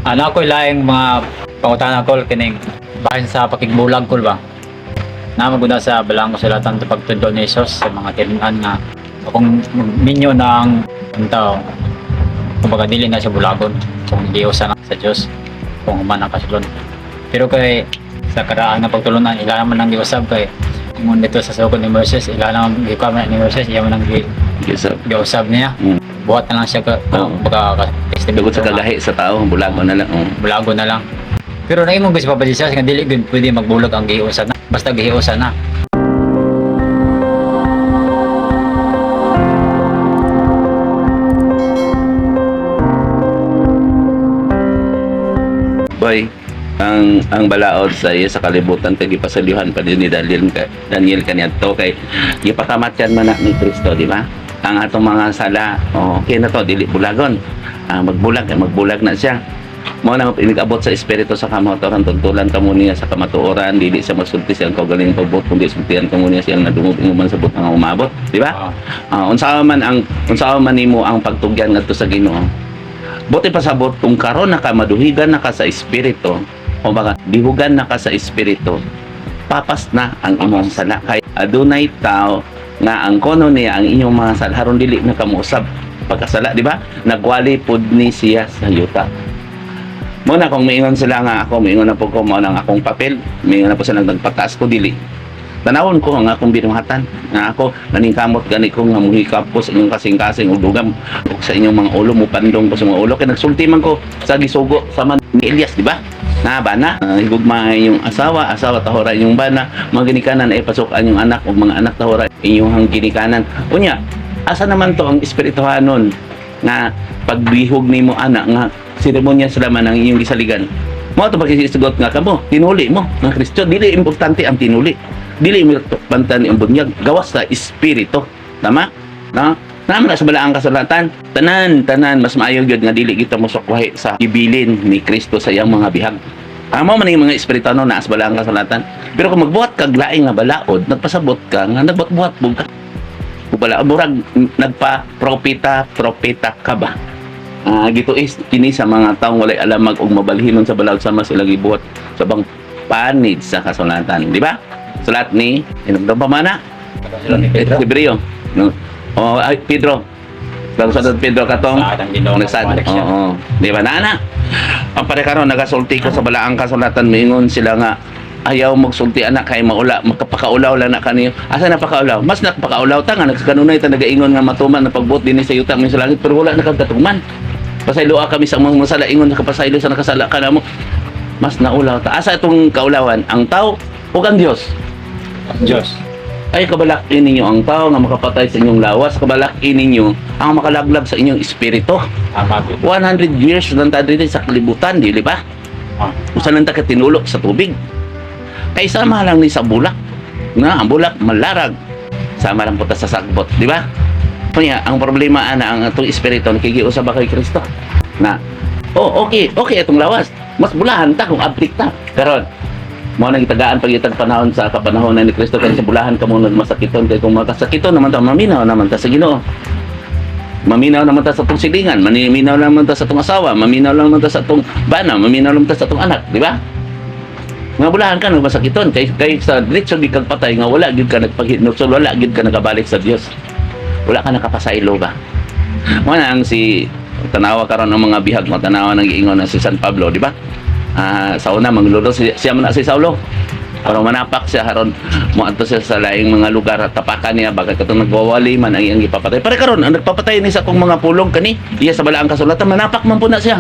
Ano ko laing mga pangutanan ko kining bahin sa pakigbulag ko ba. Na maguna sa balang ko sila tanto pagtudlo ni Jesus sa mga tinunan nga kung minyo ng tao kumbaga dili na siya bulagon kung giusa na sa Dios kung human ang kasulon. Pero kay sa karaan nga pagtulunan ila naman ang giusab kay kung dito sa sukod ni Moses ila naman gikama ni Moses iya man ang giusab niya. Buhat na lang siya kumbaga Dugot sa kagahi sa tao, bulago na lang. bulago na lang. Pero na imong gusto pa siya nga dili gud pwede magbulag ang giusa na basta giusa na. Boy, ang balaod sa iya sa kalibutan kay gipasalyuhan pa din ni Daniel kaniadto kay gipakamatyan man na ni Kristo, di ba? Ang atong mga sala, okay na to, dili bulagon. Magbulag na siya. Mao na pinag-abot sa espiritu sa kamatuoran, tuntulan kamo niya sa kamatuoran, dili siya masulti siyang kaugaling pabot kundi sultihan kamo niya siyang nadungog man sa butang umabot, di ba? Unsa man nimo ang pagtugyan ngadto sa Ginoo. Buti pasabot kung karon na ka maduhigan na ka sa espiritu, o baka dihugan na ka sa espiritu, papas na ang imong sala kay adunay tao nga ang kono niya ang inyong mga sala haron dili na kamusab pagkasala, di ba? Nagwali pud ni siya sa yuta. Muna kung miingon sila nga ako, miingon na po ko mo nang akong papel, miingon na po sila nagpataas ko dili. Tanawon ko ang akong binuhatan nga ako naningkamot gani ko nga muhikap po sa inyong kasing-kasing ug dugam ug sa inyong mga ulo mo pandong ko sa mga ulo kay nagsulti man ko sa gisugo sa man ni Elias, di ba? Na bana higugma inyong asawa tahora inyong bana, mga ginikanan ay pasukan inyong anak ug mga anak tahora inyong ginikanan. Unya, asa naman to ang espirituhanon nga pagbihog nimo anak nga seremonya sila man ang inyong gisaligan. Mao to pagkisigot nga kamo, tinuli mo nga Kristo, dili importante ang tinuli. Dili mo pantan ang bunyag, gawas sa espiritu. Tama? Na? Naman na sa balaang kasulatan, tanan mas maayo gyud nga dili kita mosukwahi sa ibilin ni Kristo sa iyang mga bihag. Amo man yung mga espiritu na sa balaang kasulatan. Pero kung magbuhat kag laing nga balaod, nagpasabot ka nga nagbuhat bug ka. Bala murag nagpa-propeta ka ba? Gituis kini sa mga taong walay alamag og mabalhinon sa balaod sama sila gibuhat sa bang panid sa kasulatan, di ba? Salat ni inugdom pa mana Hebreo no Pedro sa Pedro katong nagsad di ba na ang pare karon nagasulti ko sa balaang kasulatan miingon sila nga ayaw magsulti anak kay maula magpakaulaw lang na kaniyo asa na pakaulaw mas napakaulaw ta nga nagkanunay ta nagaingon nga matuman na pagbot dinhi sa yuta mi sa langit pero wala na kagkatuman pasayloa kami sa mga masala ingon nakapasaylo sa nakasala kanamo mas naulaw ta asa itong kaulawan ang tao ug ang Dios. Diyos. Ay kabalakin ninyo ang tao nga makapatay sa inyong lawas, kabalakin ninyo ang makalaglag sa inyong espiritu. 100 years nang dito sa kalibutan, di ba? Usa nang ta tinulok sa tubig. Kay sama lang ni sa bulak. Na ang bulak malarag. Sama lang puta sa sagbot, di ba? Kanya ang problema ana ang atong espiritu nakigiusab kay Kristo. Na okay itong lawas. Mas bulahan ta kung abdik ta. Karon mo nang itagaan pagitag panahon sa kapanahon ni Kristo kay sa bulahan kamo masakiton kay kung makasakiton naman ta maminaw naman ta sa Ginoo. Maminaw naman ta sa atong silingan, maminaw naman ta sa atong asawa, maminaw naman ta sa atong bana, maminaw naman ta sa atong anak, di ba? Nga bulahan ka masakiton kay sa diretso di kag patay nga wala gid ka nagpaghinusol, wala gid ka nagabalik sa Dios. Wala ka nakapasaylo ba? Mo na ang si tanawa karon ang mga bihag mo tanawa nang giingon na si San Pablo, di ba? Sa una maglulo siya man si Saulo para manapak siya haron mo adto siya sa laing mga lugar at tapakan niya bagay katong nagwawali man ang iyang gipapatay pare karon ang nagpapatay ni sa akong mga pulong kani iya sa balaang kasulatan manapak man po na siya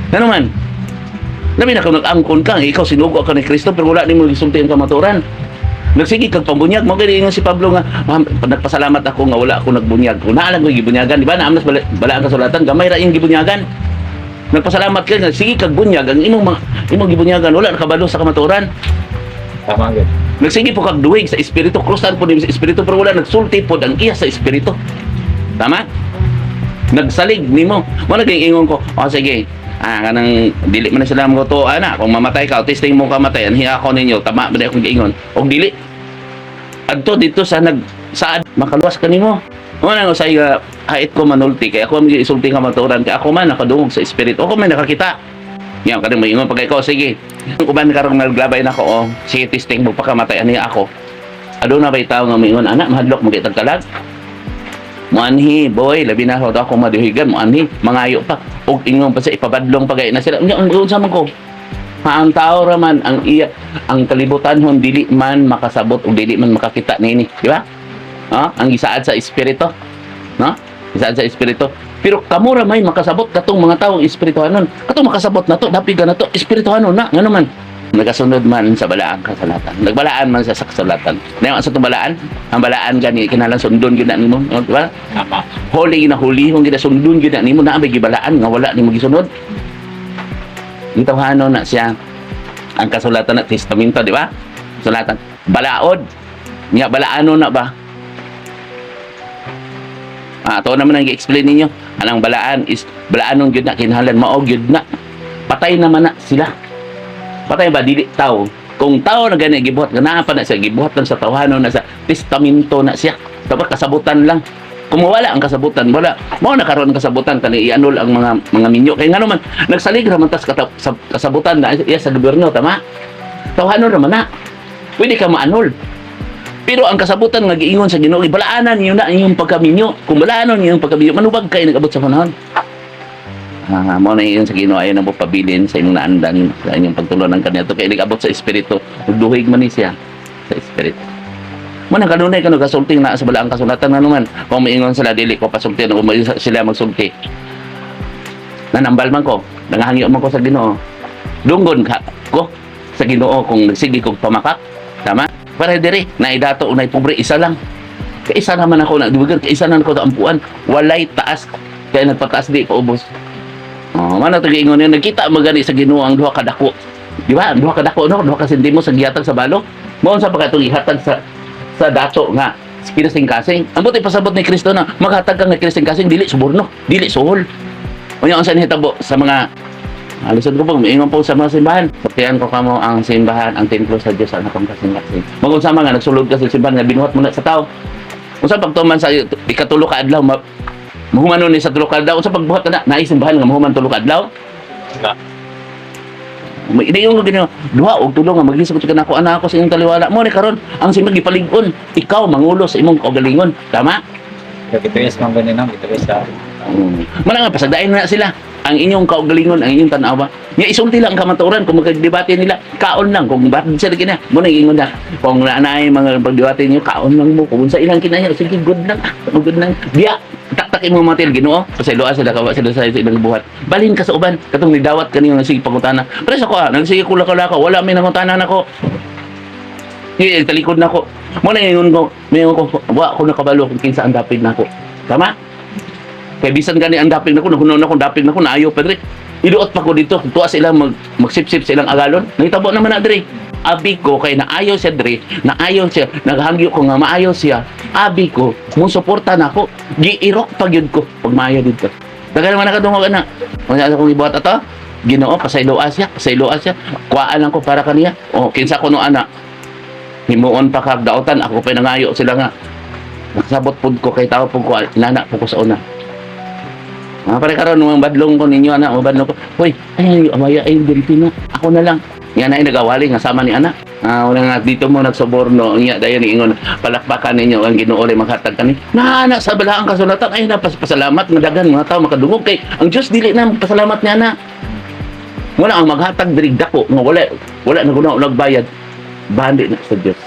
ngano man labi na kung nag-angkon ka ikaw sinugo ka ni Kristo pero wala nimo gisulti ang kamatuoran nagsigi kag pambunyag mo gani ingon si Pablo nga nagpasalamat ako nga wala ako nagbunyag kung naalang ko gibunyagan di ba naamnas balaang kasulatan gamay ra iyang gibunyagan. Nagpasalamat ka nga sige kag bunyag ang imong gibunyagan wala nakabalo sa kamatuoran. Tama gyud. Nagsige po kag duwig sa espiritu krusan po ni sa espiritu pero wala nagsulti po ang iya sa espiritu. Tama? Nagsalig nimo. Mo nag-ingon ko, sige. Kanang dili man na sila mo to ana kung mamatay ka testing mo kamatay anhi ako ninyo tama ba akong giingon. Og dili. Adto dito sa saad makaluwas kanimo. Una nga say hait ko manulti kay ako ang isulti ka maturan kay ako man nakadungog sa espiritu ako man nakakita Yan, kadang may ingon pag ikaw, sige. Uban karong naglabay na ko, oh, sige, testing mo, pagkamatay niya ako. Ado na ba'y tao nga may ingon, anak, mahadlok, magkitag kalag. Muanhi, boy, labi na ako madihigan, muanhi, mangayo pa. O ingon pa sa ipabadlong pagay na sila. Ang sa man ko. Ang tao raman, ang kalibutan hon, dili man makasabot o dili man makakita nini. Di ba? Ang gisaad sa espiritu. No? Gisaad sa espiritu. Pero kamura may makasabot katong mga taong espirituhanon. Katong makasabot na to, dapigan na to, espirituhanon na. Nga naman. Nagasunod man sa balaan kasalatan. Nagbalaan man sa kasalatan. Ngayon, sa itong balaan, ang balaan gani, kinalang sundon gina nimo. Di ba? Tama. Huli na huli, kung ginasundon gina nimo, naabay gibalaan, nga wala nimo gisunod. Itawhano na siya ang kasulatan na testamento, di ba? Kasulatan. Balaod. Nga, balaano na ba? Ito naman ang i-explain ninyo. Anang balaan is, balaanong yun na, kinhalan, maog yun na. Patay naman na sila. Patay ba? Dili tao. Kung tao na ganyan, gibuhat, ganapa na siya, gibuhat lang sa tawhano na sa testamento na siya. Dapat kasabutan lang. Kung wala ang kasabutan, wala. Mo nakaroon ng kasabutan, kani i-anul ang mga minyo. Kaya nga naman, nagsalig naman tas kasabutan na iya sa gobyerno, tama? Tawhano naman na. Pwede ka ma-anul. Pero ang kasabutan nga giingon sa Ginoo, balaanan niyo na inyong pagkaminyo. Kung balaanon niyo yung pagkaminyo, manubag kayo nag-abot sa panahon. Mo na iyon sa Ginoo, ayaw na mo pabilin sa inyong naandan, sa inyong pagtulungan kanito. Kaya nag-abot sa espiritu, magduhig man ni siya sa espiritu. Mo na kanunay ka nagasulting na sa balaang kasulatan nga naman. Kung maingon sila, dili ko pasulti, kung sila magsulti. Nanambal man ko, nangahangyo man ko sa Ginoo. Dunggon ka ko sa Ginoo kung nagsigi kong pamakak. Tama? Para diri, naidato, unay pobre, isa lang. Kaisa naman ako, nagdugan, kaisa naman ako taampuan. Walay taas, kaya nagpataas di, paubos. Mana ito ingon yun, nagkita magani sa Ginoo ang duha kadako. Di ba? Ang duha kadako, no? Duha kasentimo sa gihatag sa balo. Maon sa pagkatong ihatag sa dato nga, kinasing-kasing. Ang buti pasabot ni Kristo na, maghatag ka nga kinasing-kasing, dili suborno, dili suhol. O yung sa nihitabo sa mga alisod ko po, maingon po sa mga simbahan. Saktihan ko kamo ang simbahan, ang templo sa Diyos, ang atong kasing-kasing. Magunsama nga, nagsulod ka sa simbahan nga, binuhat mo na sa tao. Kung sa pagtuman sa ikatulo ka adlaw, mahuman nun sa tulo ka adlaw. Kung sa pagbuhat ka na, naisimbahan nga, mahuman tulo ka adlaw. Hindi yung gano'n, duha o tulo nga, maglisod ka na ako, anak ako sa inyong taliwala. Mo ni karon ang simbang gipaligon, ikaw, mangulo sa imong kaugalingon. Tama? Ito is mga ganyan, ito is Mana nga, pasagdain na sila. Ang inyong kaugalingon, ang inyong tanawa. Nga isulti lang ang kamaturan kung magdebate nila, kaon lang. Kung bakit sila kina, muna ingon na. Kung naanay mga pagdebate niyo, kaon lang mo. Kung sa ilang kinaya, sige, good lang. Good lang. Biya, taktakin mo mga til, Ginoo. Kasi loa sila, kawa sila sa ilang buhat. Balhin ka sa uban. Katong nidawat kanino nagsige pangutana. Pero sa ko, nagsige kula-kula ko. Wala may nangutana na ko. Talikod na ko. Muna ingon ko, wala ko nakabalo kung kinsa ang dapig na ko. Tama? Kaya bisan gani ang dapig na ko, nahunaw na akong dapig na ko, naayaw pa dre. Iduot pa ko dito, tuwa sila magsip-sip sa ilang agalon. Nahitabo naman na dre. Abi ko, kaya naayaw siya dre, naayaw siya, naghangyo ko nga maayaw siya. Abi ko, musuporta na ako, giirok pag yun ko, pag maayaw dito. Daga naman nakadungog na. Kung saan akong ibuhat ato, Ginoo, pasayloa siya, kuwaan lang ko para kaniya. O, kinsa ko no anak, himuon pa kag daotan, ako pa nangayo sila nga. Nakasabot po ko, kay tao po ko, inana po ko sa una. Pare karon mga badlong ko ninyo anak, mga badlong ko. Hoy, ay amaya ay Delpino. Ako na lang. Yan ay nagawali nga sama ni anak. Wala nga dito mo nagsoborno. Nya dayon ingon palakpakan ninyo ang Ginoo lay maghatag kani. Na sa balaang kasulatan ay napasalamat nga daghan mga tawo makadungog kay ang Dios dili na pasalamat niya na. Wala ang maghatag diri dako nga wala na kuno nagbayad. Bandi na sa Dios.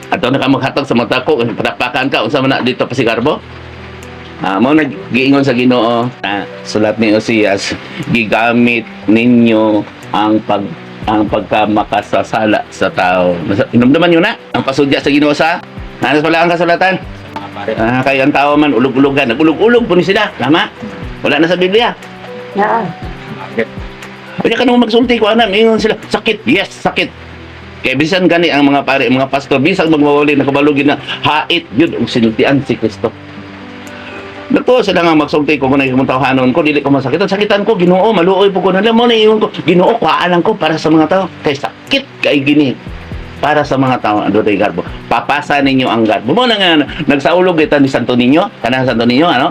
Ato na ka maghatag sa mata ko palakpakan ka unsa man na dito pa si Garbo. Mo nag-giingon sa Ginoo, sulat ni Osias, gigamit ninyo ang pagkamakasasala sa tao. Inumdaman nyo na ang pasudya sa Ginoo sa anas pala ang kasulatan. Kaya ang tao man ulog-ulogan, nagulog-ulog po ni sila, tama? Wala na sa Biblia. Kaya ka nung magsulti ko anak, ingon sila, sakit, yes, sakit. Kaya bisan gani ang mga pare, mga pastor, bisan magmawali na kabalugin na hait yun ang sinultian si Kristo. Nato sila nga magsulti ko kung nagkumutahanon ko, dili ko masakitan. Sakitan ko, Ginoo, maluoy po ko na lang. Mo na iyon ko, Ginoo, kuhaan ko para sa mga tao. Kaya sakit kay gini para sa mga tao. Ano tayo garbo? Papasa ninyo ang garbo. Mo na nga, nagsaulog ito ni Santo Niño. Kanang Santo Niño, ano?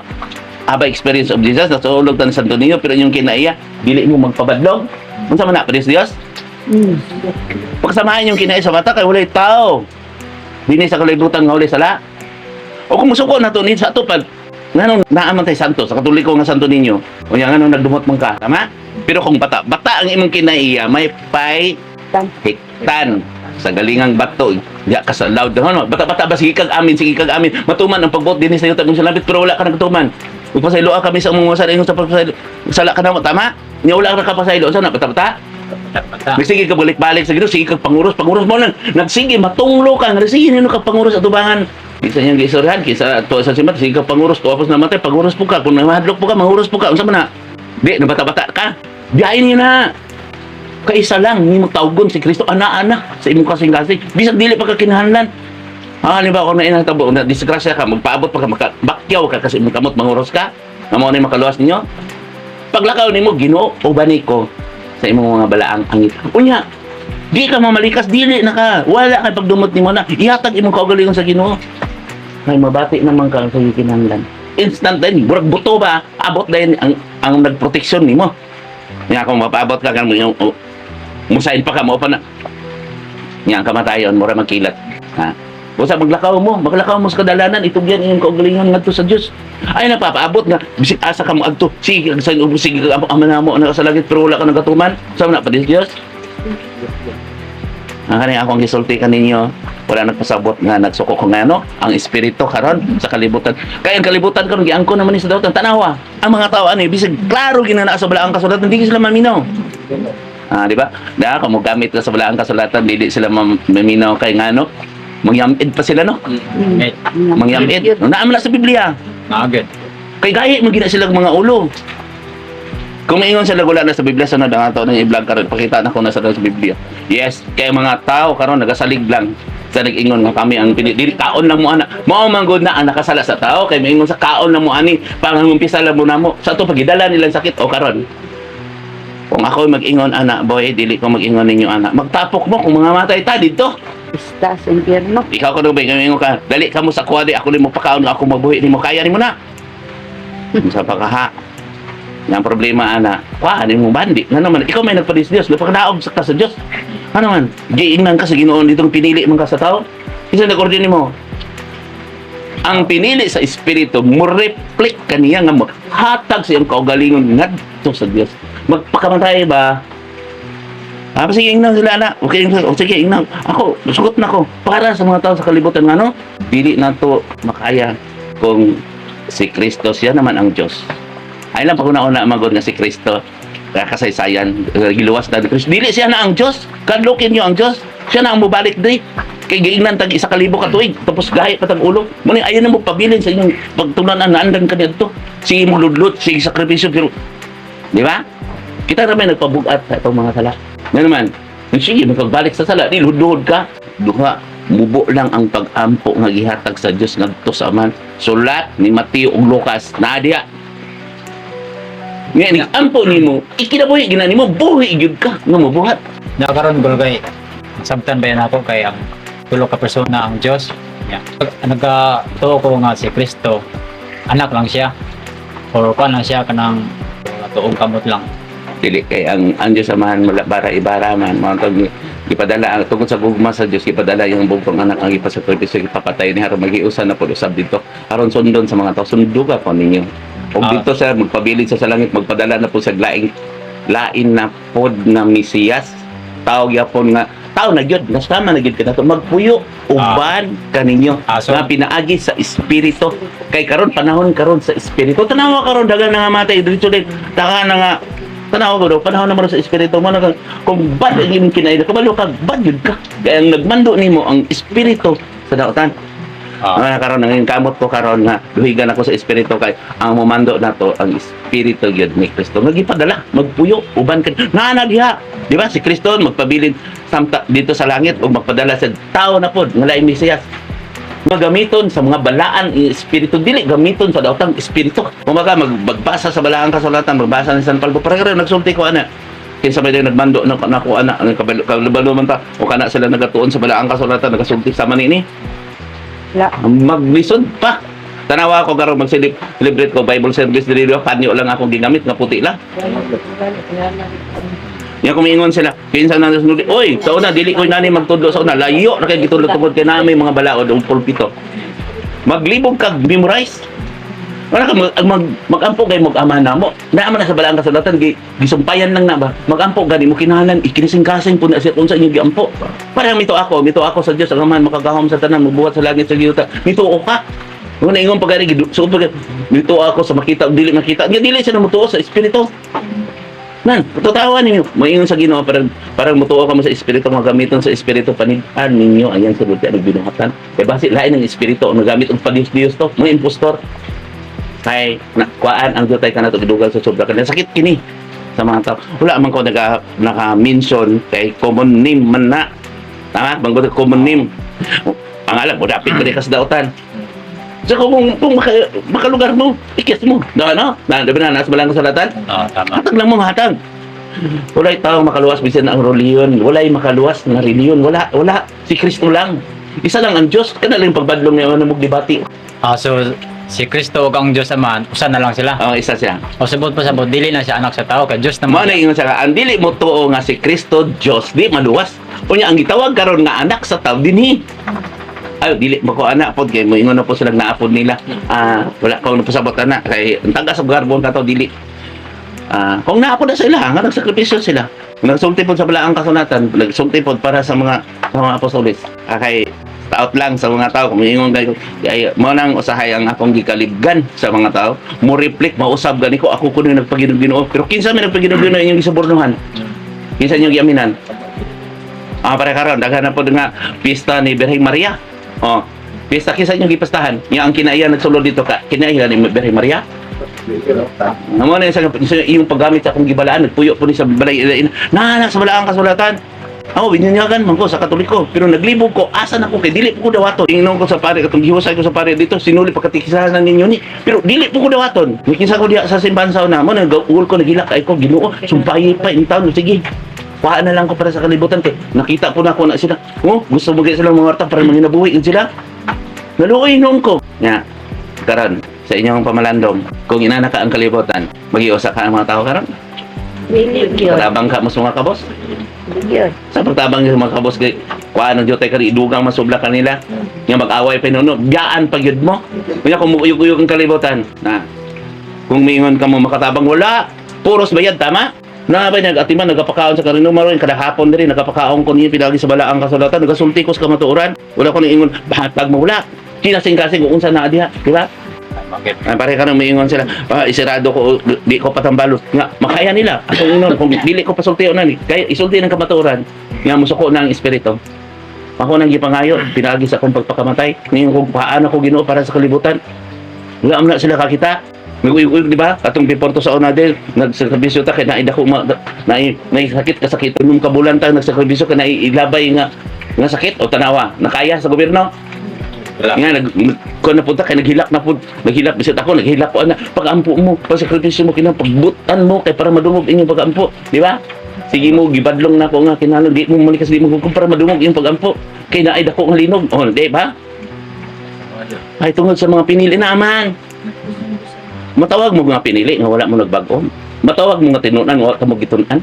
aba experience of Jesus nasulog tan Santo Niño pero yung kinaiya dili mo magpabadlong unsa man na Praise Dios pagsamahan yung kinaiya sa mata kay walay tao dinhi sa kalibutan nga walay sala o kung musuko na to ni sa atupad nganong naaman tay santo sa katoliko nga Santo Niño o yang nganong nagdumot man ka tama pero kung bata ang imong kinaiya may pay hiktan sa galingang bato ya ka sa loud no bata ba sige kag amin matuman ang pagbot dinhi sa yuta kung salabit pero wala ka nagtuman ugpasaylo kami sa among wasal ingon sa pagsaylo sala ka na tama nya wala ka pasaylo sa na bata sige ka balik-balik sa Ginoo sige kag panguros mo lang nagsige matunglo ka nga sige nino ka panguros atubangan bisa niyang giistoryahan kisa to sa simat sige kag panguros to apos namatay panguros po ka kung mahadlok po ka manguros po ka unsa man na di na bata ka biyahin niyo na kaisa lang ni magtawgon si Kristo ana-ana sa imong kasing-kasing bisag dili pa ka kinahanglan halimbawa kung nainatabo na disgrasya ka magpaabot pa ka bakyaw ka kasi imong kamot manguros ka amo ni makaluwas ninyo paglakaw nimo Ginoo ubani ko sa imong mga balaang angit unya di ka mamalikas dili na ka wala kay pagdumot nimo na ihatag imong kaugalingon sa Ginoo may mabati naman ka sa kinahanglan instant din burag buto ba abot din ang nagproteksyon nimo nga kung mapaabot ka kan musain pa ka mo pa na nga kamatayon mo ra magkilat ha busa maglakaw mo sa kadalanan itugyan iyong kaugalingon ngadto sa Dios ay napapaabot nga bisik asa ka mo adto sige amanamo na sa langit pero wala ka nagatuman sa na pa Dios ang kani akong gisulti kaninyo wala nagpasabot nga nagsuko ko nga ang espiritu karon sa kalibutan kaya ang kalibutan karon giangko naman ni sa dawtan tanawa ang mga tao ani bisig klaro ginana sa balaang kasulatan hindi sila maminaw di ba da kung gamit ka sa balaang kasulatan dili sila maminaw kay ngano mangyamid pa sila mangyamid naam na sa Biblia agad kay gahi man gina sila mga ulo kung maingon sila wala na sa Biblia sa nga tao nang i-vlog karon pakita na ko na sa Biblia yes kay mga tao karon nagasalig lang sa nag-ingon nga kami ang dili kaon lang mo ana mao man gud na ang nakasala sa tao kay maingon sa kaon lang mo ani pangangumpisa lang mo namo sa to pagidala nilang sakit o karon kung ako mag-ingon ana boy dili ko mag-ingon ninyo ana magtapok mo kung mga matay ta dito Está sa impyerno. ikaw ko ba ingon ka dali ka mo sa kuwade ako nimo pakaon ako mabuhi nimo kaya nimo na sa pagkaha yang problema ana kuan mo bandi nga naman ikaw may nagpadis Dios napakadaog sa ka sa Dios ano man giingnan ka sa Ginoo ditong pinili man ka sa tao isa nag-order nimo ang pinili sa espiritu mo reflect kaniya nga mo hatag sa iyang kaugalingon ngadto sa Dios magpakamatay ba sige ingnan sila na okay sige ingnan ako sugot na ko para sa mga tao sa kalibutan nga no dili nato makaya kung si Kristo siya naman ang Dios ay lang paguna-una magod nga si Kristo kasaysayan giluwas na Kristo dili siya na ang Dios kadlokin niyo ang Dios siya na ang mubalik di kay giingnan tag 1,000 ka tuig tapos gahi pa tag ulo mo ni ayon na mo pabilin sa inyong pagtunan naandan ka dito sige mo ludlot sige sakripisyo pero di ba kita naman nagpabugat sa itong mga sala nga naman sige magpagbalik sa sala di ludlod ka duha mubo lang ang pag-ampo nga gihatag sa Dios ngadto sa aman sulat ni Mateo ug Lucas nadia nga ampo nimo ikinabuhi ginani mo buhi gyud ka nga mabuhat nakaroon gulgay sabtan ba yan ako kay ang tulo ka persona ang Diyos nagkatuo ko nga si Kristo anak lang siya or pa lang siya kanang tuong kamot lang dili kay ang Diyos samahan bara ibara man mga tag ipadala tungod sa gugma sa Dios ipadala yung bugtong anak ang ipasakripisyo ipapatay ni haron magiusa na pud usab dito aron sundon sa mga tao sundo ka po ninyo og dito sa magpabilin sa langit magpadala na po sa lain na pod na Mesiyas tao gyapon nga tao na gyud nasama na gyud kanato magpuyo uban kaninyo so, nga pinaagi sa espiritu kay karon panahon karon sa espiritu tanawa karon dagan nga matay dito din taka na nga tanawa ko daw panahon naman sa espiritu mo na kung bad ang imong kinaida kabalo ka bad yun ka kaya ang nagmando nimo ang espiritu sa daotan karon nang kamot ko karon nga duhigan ako sa espiritu kay ang momando nato ang espiritu gyud ni Kristo nga gipadala magpuyo uban ka nanagya di ba si Kristo magpabilin samta dito sa langit ug magpadala sa tao na pod nga laing Mesiyas magamiton sa mga balaan espiritu dili gamiton sa daotang espiritu kumaga magbasa sa balaang kasulatan magbasa ni San Pablo para nagsulti ko ana kinsa may nagmando na ko ana ang kabalo man ta o kana sila nagatuon sa balaang kasulatan nagasulti sama nini maglisod pa Tanawa ako karon mag-celebrate ko Bible service diri panyo lang akong ginamit nga puti lang. Nya kumingon sila, kinsa na sunod, oy, sa una dili ko nani magtudlo sa una, layo na kay gitudlo tungod kay naami mga balaod ug pulpito. Maglibog kag memorize. Wala ka magampo kay mag-ama na mo. Naaman na sa balaang kasulatan gisumpayan lang na ba. Magampo gani mo kinahanglan ikinising-kasing pud na siya unsa inyo giampo. Para mito ako sa Dios ang man makagahom sa tanan magbuhat sa langit sa giyuta. Mituo ka. Kung naingon pagari so pag mituo ako sa makita ug dili makita. Dili siya mutuo sa espiritu. Nan, tutawa ninyo. Moingon sa Ginoo parang mutuo ka mo sa espiritu mga gamiton sa espiritu panihan ninyo ayan sulod kay nagbinuhatan. Kay basi lain ng espiritu ang nagamit og padios-dios to, mga impostor. Kay kuan ang dutay kana to gidugal sa sobra kanila sakit kini sa mga tao. Wala man ko naka-mention kay common name man na. Tama, bangod common name. Ang alam mo dapat ka sa dautan. So kung makalugar mo, ikis mo. No? Dabi na nasa balang kasalatan. Tama. Hatag lang mo hatag. Walay tao makaluwas bisan ang reliyon. Walay makaluwas na reliyon. Wala. Si Kristo lang. Isa lang ang Diyos. Kana lang yung pagbadlong niya na magdebate. So si Kristo ug ang Dios Ama, usa na lang sila. Isa siya. O sabot pa sabot dili na siya anak sa tao kay Dios Mao naman. na ingon sa ang dili mo tuo nga si Kristo Dios di maluwas. Unya ang gitawag karon nga anak sa tao dinhi. Ay dili mo ko anak pod kay mo ingon na po sila naapod nila. Wala ko na pasabot na kay ang taga sa garbon kato dili. Kung naapod na sila nga nagsakripisyo sila. Nagsulti pod sa balaang kasunatan, nagsulti pod para sa mga apostoles. Kay taot lang sa mga tao kung ingon kay mo nang usahay ang akong gikalibgan sa mga tao mo reflect mausab gani ko ako kuno nagpaginog Ginoo pero kinsa man nagpaginog Ginoo inyong gisabornohan kinsa inyong giaminan para karon daghan na pod nga pista ni Birheng Maria pista kinsa inyong gipastahan nya ang kinaiya nagsulod dito ka kinaiya ni Birheng Maria amo na sa iyong paggamit sa akong gibalaan nagpuyo po ni sa balay na sa balaang kasulatan. Ako, bininyagan man ko sa Katoliko. Pero naglibog ko, asan ako kay dili po ko dawaton. Ingnon ko sa pare, katong gihusay ko sa pare dito, sinuli pagkatikisahan ninyo ni. Pero dili po ko dawaton. Kinsa ko diha sa simbahan sa una, mo nag-uul ko, nagilak kay ko, Ginoo, sumpayi pa, in taon, sige. Kuhaan na lang ko para sa kalibutan kay nakita po na ako na sila. Gusto mo gaya silang mga warta para manginabuhi sila. Naluoy noon ko. Nya, karon sa inyong pamalandong, kung inanaka ang kalibutan, mag-iusa ka ang mga tao karon. Dili gyud. Patabang ka mo sa mga kabos. Gyud. Sa pagtabang sa mga kabos kay kuan ang jotay kari idugang masubla kanila nga mag-away pa nuno gaan pagyud mo kunya kung muyog-uyog ang kalibutan na kung miingon ka mo makatabang wala puros bayad tama na ba nagatiman nagapakaon sa karino maron kada hapon diri nagapakaon ko niya pinagi sa balaang kasulatan nagasultikos ka matuoran wala ko nang ingon bahatag mo wala kinasing-kasing kung unsa na diha di ba. Pare ka nang maingon sila, isirado ko, di ko patambalo. Nga, makaya nila. Ako inon, kung dili ko pasultiyo na ni, kaya isulti ng kamaturan. Nga, musuko ng espiritu. Ako nang gipangayo, pinagi sa akong pagpakamatay. Ngayon kung paano ko Ginoo para sa kalibutan. Wala na sila kakita. Nag-uyog-uyog, di ba? Atong piporto sa una din, nagsakripisyo ta, kaya naida ko, sakit kasakit. Nung kabulan ta, nagsakripisyo, kaya nailabay nga sakit o tanawa. Nakaya sa gobyerno. Nga ko na punta kay naghilak bisit ako naghilak ko ana pag-ampo mo pag-sakripisyo mo kinapagbutan mo kay para madungog inyong pag-ampo di ba sige mo gibadlong na ko nga kinahanglan di mo manikas di mo para madungog inyong pag-ampo kay naay dako nga linog di ba ay tungod sa mga pinili naman matawag mo nga pinili nga wala mo nagbag-o matawag mo nga tinunan wala ka mo gitun-an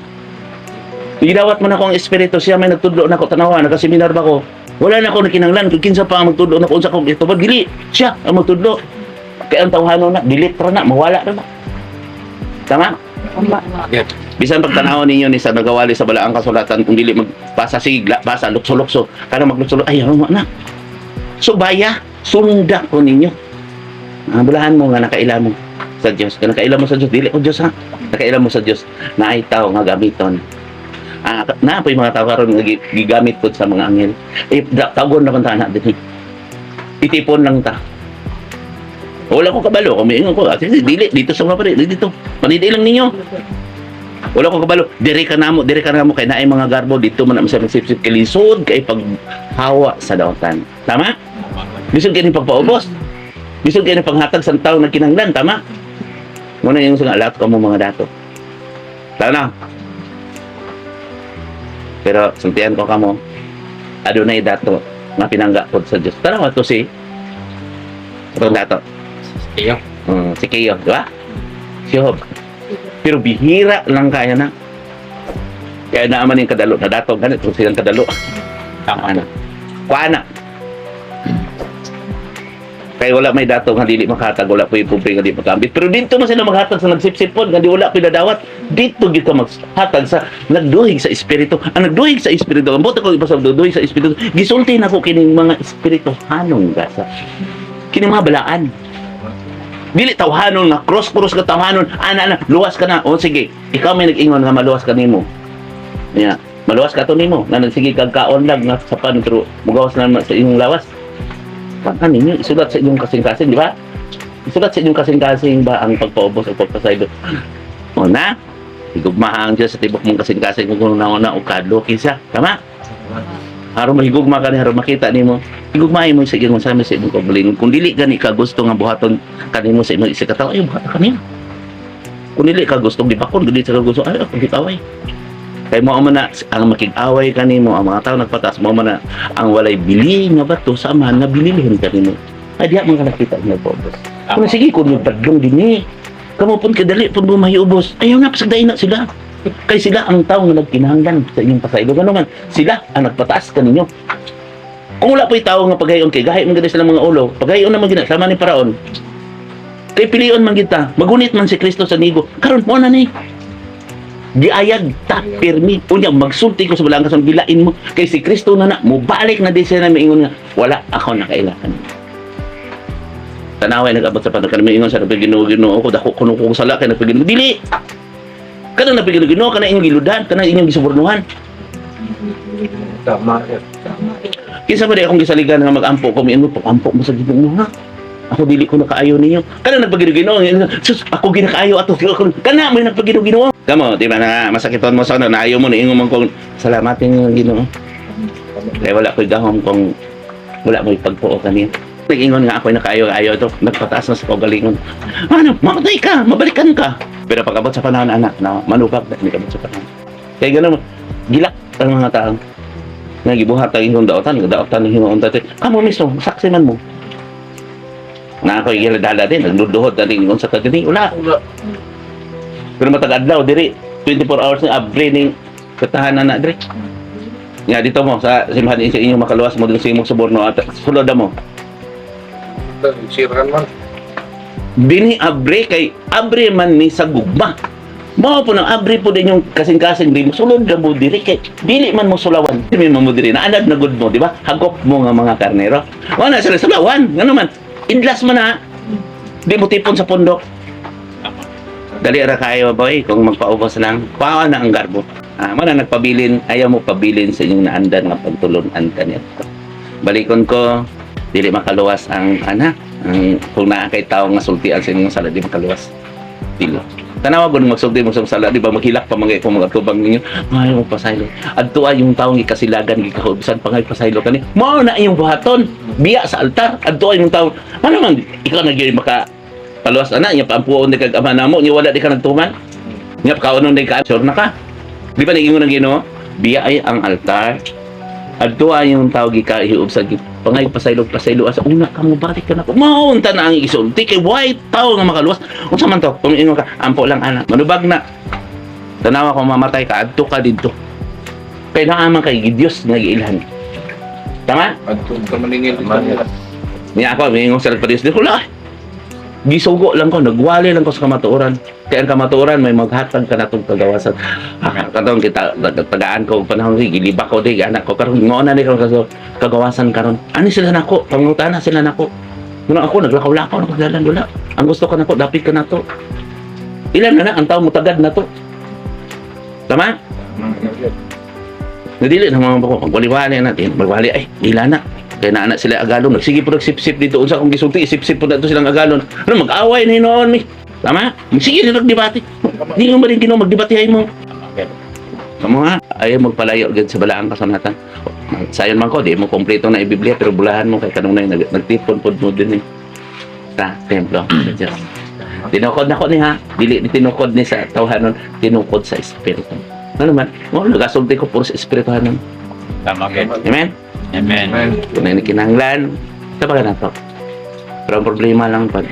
gidawat man ako ang espiritu siya may nagtudlo na ko tanawa nagaseminar ba ko. Wala na ako nakinanglan kung kinsa pa ang magtudlo na kung sa kong ito ba dili siya ang magtudlo kaya ang tawhano na delete ra na mawala ra ba tama bisan pagtanaw ninyo ni sa nagawali sa balaang kasulatan kung dili magpasa sigla basa lukso-lukso kada maglukso ay na so baya sunda ko ninyo bulahan mo nga nakailam mo sa Dios kaya nakailam mo sa Dios dili ko Dios ha nakailam mo sa Dios na ay tao nga gamiton na po yung mga tao karon nga gigamit po sa mga anghel tagon na kanta na din itipon lang ta wala ko kabalo kung maingon ko dili dito sa mga pare dito panidi lang ninyo wala ko kabalo dire ka namo kay naay mga garbo dito man sa sip-sip kay lisod kay paghawa sa dautan tama bisod kay ni pagpaubos bisod kay ni panghatag sa tawo nagkinahanglan tama mo na yung sa alat ko mo mga dato tama pero suntian ko kamo adunay dato nga pinangga pod sa Dios tara to si atong dato Iyo. Si Keo, di ba? Si Job. Pero bihira lang kaya na. Kaya naaman yung kadalo. Nadatog ganit kung silang kadalo. Tama. Ano? Kuana. Kaya wala may dato nga dili makatag, wala po yung pumping nga di makambit. Pero dito man sila maghatag sa nagsipsipon, nga di wala pinadawat. Dito kita maghatag sa nagduhig sa espiritu. Ang nagduhig sa espiritu, ang buto ko ipasab nagduhig sa espiritu. Gisulti na ko kining mga espiritu hanong gasa. Kining mga balaan. Dili tawhanon nga cross ka tawhanon, ana luwas ka na. O sige, ikaw may nag-ingon nga maluwas ka nimo. Yeah. Maluwas ka to nimo. Na sige kag kaon lang nga sa pan pero mugawas na sa imong lawas. Ano ninyo, isulat sa inyong kasing-kasing, di ba? Isulat sa inyong kasing-kasing ba ang pagpaubos o pagpasaydo? O na, higugmahan siya sa tibok mong kasing-kasing kung na o kadlo kisa. Tama? Haro mahigugma ka ni, haro makita ni mo. Higugmahin mo sa iyong masama sa imong kabalingon. Kung dili gani ka gusto nga buhaton kanimo sa imong isikataw, ay buhaton kanina. Kung dili ka gusto gibakon, dili sa ka gusto, ay ako gitaway. Kaya mo man na ang makig-away kanimo, ang mga tao nagpatas mo man na ang walay bili nga bato sa amahan na bililhin kanimo. Ay diha man ka nakita nga pobres. Kung sige kun magpadlong dinhi. Kamo pun kadali pun mo mahiubos. Ayaw na pasagday na sila. Kay sila ang tao nga nagkinahanglan sa inyong pasaylo. Ano man, sila ang nagpataas kaninyo. Kung wala po'y tao nga pagayon kay gahi man gid sila mga ulo. Pagayon naman gina sama ni paraon. Kay pilion man kita, magunit man si Kristo sa nigo. Karon mo na ni. Giayag ta pirmi unya magsulti ko sa balang kasang bilain mo kay si Kristo na mo balik na di siya na maingon nga wala ako nakailangan. Tanaway nag-abot sa panahon kanang maingon sa Ginoo ko dako kuno ko sala kay nagpigino dili. Kanang nagpigino kana inyong giludan kana inyong gisubornuhan. Tama. Kinsa ba di akong gisaligan nga mag-ampo ko miingon pag-ampo mo sa Ginoo mo ha. Ako dili ko nakaayo ninyo. Kana nagpagino-gino, sus ako ginakaayo ato. Kana may nagpagino-gino. Kamo, di ba na masakiton mo sa ano, naayo mo niingon man kong salamatin ng Ginoo. Kaya wala ko'y gahom kung wala mo'y pagpuo kaniya. Nag-ingon nga ako'y nakaayo-ayo ito. Nagpataas na sa pagalingon. Ano, mamatay ka, mabalikan ka. Pero pag-abot sa panahon, anak, na manubag na abot sa panahon. Kaya gano'n, gilak ang mga tao. Nagibuhat ang inyong daotan ng hinuon dati. Kamo mismo, saksi man mo. Na ako'y giladala din, nagduduhod na rin sa tadini. Wala. Pero matag-adlaw, diri, 24 hours na abre ning katahanan na diri. Nga dito mo, sa simbahan sa inyong makaluwas mo din sa imong suborno at sulod mo. Siran man. Bini abre kay abre man ni sa gugma. Mao po nang abre po din yung kasing-kasing di mo sulod na mo diri kay dili man mo sulawan. Dili man mo diri na anad na good mo, di ba? Hagop mo nga mga karnero. Wala sila sulawan. Ngano man? Idlas man na. Di mo tipon sa pundok. Dali ra kayo boy kung magpaubos lang. Kuha na ang garbo. Mana nagpabilin, ayaw mo pabilin sa inyong naandan nga pagtulunan kaniya. Balikon ko, dili makaluwas ang anak. Kung naa kay tao nga sultian sa inyong sala, di makaluwas. Dilo. Tanawa gud magsulti mo sa sala, di ba maghilak pa mga kung mga tubang ninyo. Ay mo pasaylo. Adto ay yung taong gikasilagan gikahubisan pa ngay pasaylo kani. Mao na iyong buhaton. Biya sa altar. Adto ay yung taong ano man ikaw na gyud maka paluwas ana nya paampuon ni kag ama namo nya wala di ka nagtuman. Nya kaunon di ka sure na ka. Di ba nag-ingon ng Ginoo? Biya ay ang altar. Adto ay yung tao gikahiub sa pangay pasaylo asa una ka mo balik ka na ko. Maunta na ang isulti kay white tao nga makaluwas. Unsa man to? Kung ingon ka ampo lang anak. Manubag na. Tanawa ko mamatay ka adto ka didto. Kay naaman kay Dios nga giilhan. Tama? Adto ka maningil. Niya ako mingon sa Padres di ko la. Gisugo lang ko, nagwali lang ko sa kamatuoran. Kaya ang kamatuoran may maghatag ka natong kagawasan. Katong kita tagaan ko panahon giliba ko di anak ko karon mo na ni karon kagawasan karon. Ani sila nako, pangutana sila nako. Kuno ako naglakaw-lakaw nako dalan wala. Ang gusto ko nako dapit ka nato. Ilan na ang tawo mo tagad nato. Tama? Nadili na mga bako magwali-wali natin. Magwali ay ila na. Kaya na anak sila agalon. Nagsige po nagsip-sip dito. Unsa kong gisulti, isip-sip po na ito silang agalon. Ano, mag-away na noon mi. Tama? Sige na nagdebate. Hindi mo ba rin Ginoo magdebatehay mo. Kamu nga, ayaw magpalayo agad sa balaang kasanatan. Sayon man ko, di mo kompleto na i-Biblia, pero bulahan mo kay kanong na nagtipon po mo din sa templo. Tinukod na ko ni ha. Dili tinukod ni sa tawhanon, tinukod sa Espiritu. Ano naman? Nagasulti ko puro sa Espirituhanon. Tama gid. Amen? Amen. Kung na kinahanglan, sabaga na to. Pero ang problema lang pa,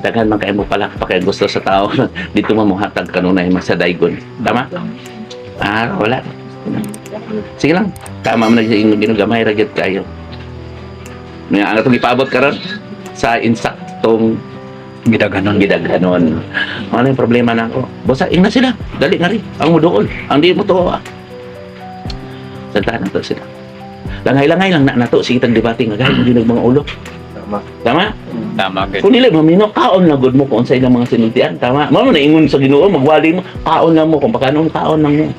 daghan man kay mo pala pa kay gusto sa tao dito mo hatag kanunay masadaygon. Tama? Wala. Sige lang. Tama man na ginugamay ra gyud kayo. Nga ang atong ipaabot karon sa insaktong Gidaganon. Ano yung problema na ako? Basta, na sila. Dali nga rin. Ang mudool. Ang di mo to. Santahan na to sila. Langay-langay lang na nato. Sige tag debate nga. Gaya yung mga ulo. Tama? Tama, good. Kung nila mamino, kaon na good mo kung sa ilang mga sinuntian. Tama? Mano na ingon sa Ginoo, magwali mo. Kaon na mo. Kung pakanong kaon na mo.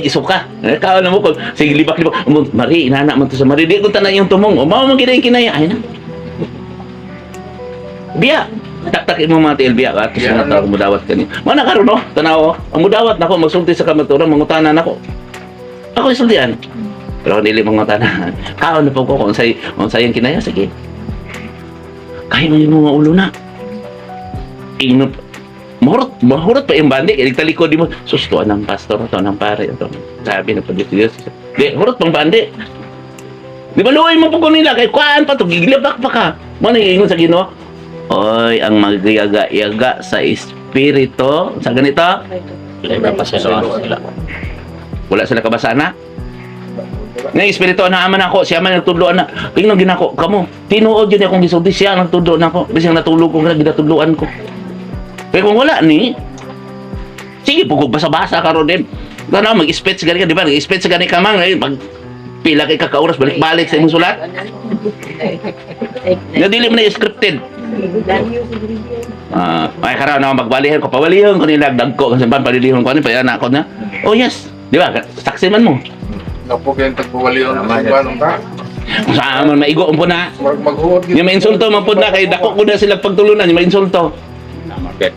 Gisok ka. Kaon na mo. Kung, sige, libak-libak. Mari, inana mo to sa Mari. Di ko tanan yung tumong. Mao mo kinaya. Ay na. Biya. Tak-takin mo mga tilbiya ka. Tapos nga tawag mudawat ka niya. Mga nakaroon, no? Tanaw, ang mudawat na ako, magsulti sa kamaturan, mangutanan ako. Ako isultian. Pero kung dili mangutanan, kaon na po ko kung sayang kinaya, sige. Kaya mo yung mga ulo na. Inop. Mahurot pa yung bandi. Talikod di mo, sustuan ng pastor, ito ng pare, ito. Sabi na pa dito. Di, hurot pang bandi. Di ba luway mo po ko nila, kaya kuhaan pa ito, gigilabak pa ka. Mga nangyayingon sa Ginoo. Oy, ang magyaga-yaga sa espiritu sa ganito. Lega pa sila. Wala sila kabasaan na. Nga espiritu na aman ako, siya man nagtudloan na. Tingnan ginako kamo. Tinuod yun akong gisulti siya nagtudlo na ako. Bisang natulog ko kaya ginatudloan ko. Pero kung wala ni, sige po basa-basa karon din. Tanaw mag-speech gani ka, di ba? Mag-speech gani ka man, pag pila kay kakauras balik-balik sa imong sulat. Nga dili mo na scripted. Ay karon na magbalihan ko pawalihan ko nila dagko kasi ban palilihon ko ani pa anak ko na. Oh yes, di ba? Saksi man mo. Napo kaya tagbuwalihan ng subanong ta. Sa man maigo po na. Maghuot Yung mainsulto man po na kay dako ko na sila pagtulunan yung mainsulto. Tama, good.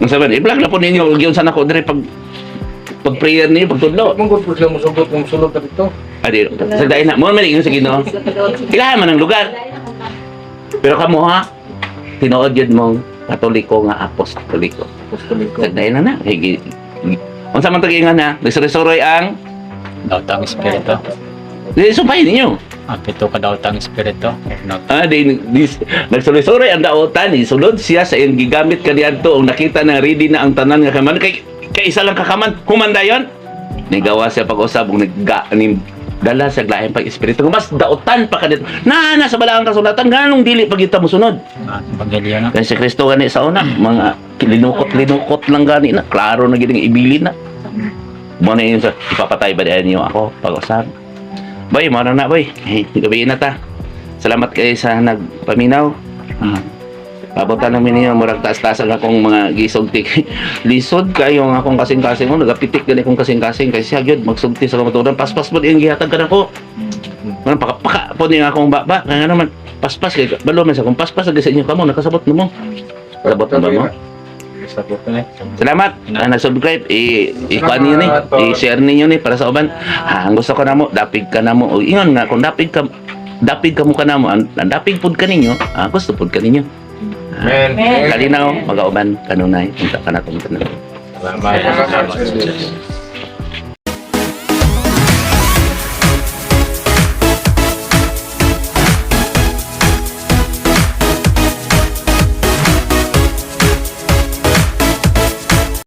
Ang sabi, i-vlog na po ninyo gyud sana ko dire pag prayer niyo pagtudlo. Mungkot po sila musugot kung sulod na dito. Adi, sa dai na mo man ingon sa Ginoo. Ilahan man ang lugar. Pero kamo ha, tinuod yun mong katoliko nga apostoliko. Apostoliko. Sagday na na. Unsa man tagingan na, nagsuroy ang Dautang espiritu. sumpay ninyo. Pito ka dautang espiritu. Nagsuroy ang daotan, isulod siya sa iyang gigamit kaniadto ang nakita na ready na ang tanan nga kaman kay isa lang kakaman humanda yon. Nigawa siya pag-usab ug dala sa glahen pag espiritu mas daotan pa kadito na sa balaang kasulatan nganong dili pag kita mosunod Evangelyo na. kay si Kristo gani sa una mga linukot lang gani na klaro na giding ibilin na mo na yun sa ipapatay ba niyo ako pag-usap boy mo na boy gabi na ta salamat kay sa nagpaminaw pabutan namin niyo murag taas-taasan akong mga gisugti lisod kayo ang akong kasing-kasing mo nagapitik gani akong kasing-kasing kay siya gyud magsugti sa kamaturan paspas mo iyang gihatag kanako man paka po niya akong baba kaya naman paspas kay balo man sa akong paspas sa inyo kamo nakasabot mo sabot na ba mo Sabot na eh. salamat nag-subscribe i-kuan niyo ni i-share niyo ni para sa uban ang gusto ko namo dapig ka namo o ingon nga kung dapig ka mo kanamo ang dapig pud kaninyo gusto pud kaninyo Amen. kalinaw mag-auban kanunay unta ka na tong tanan Salamat.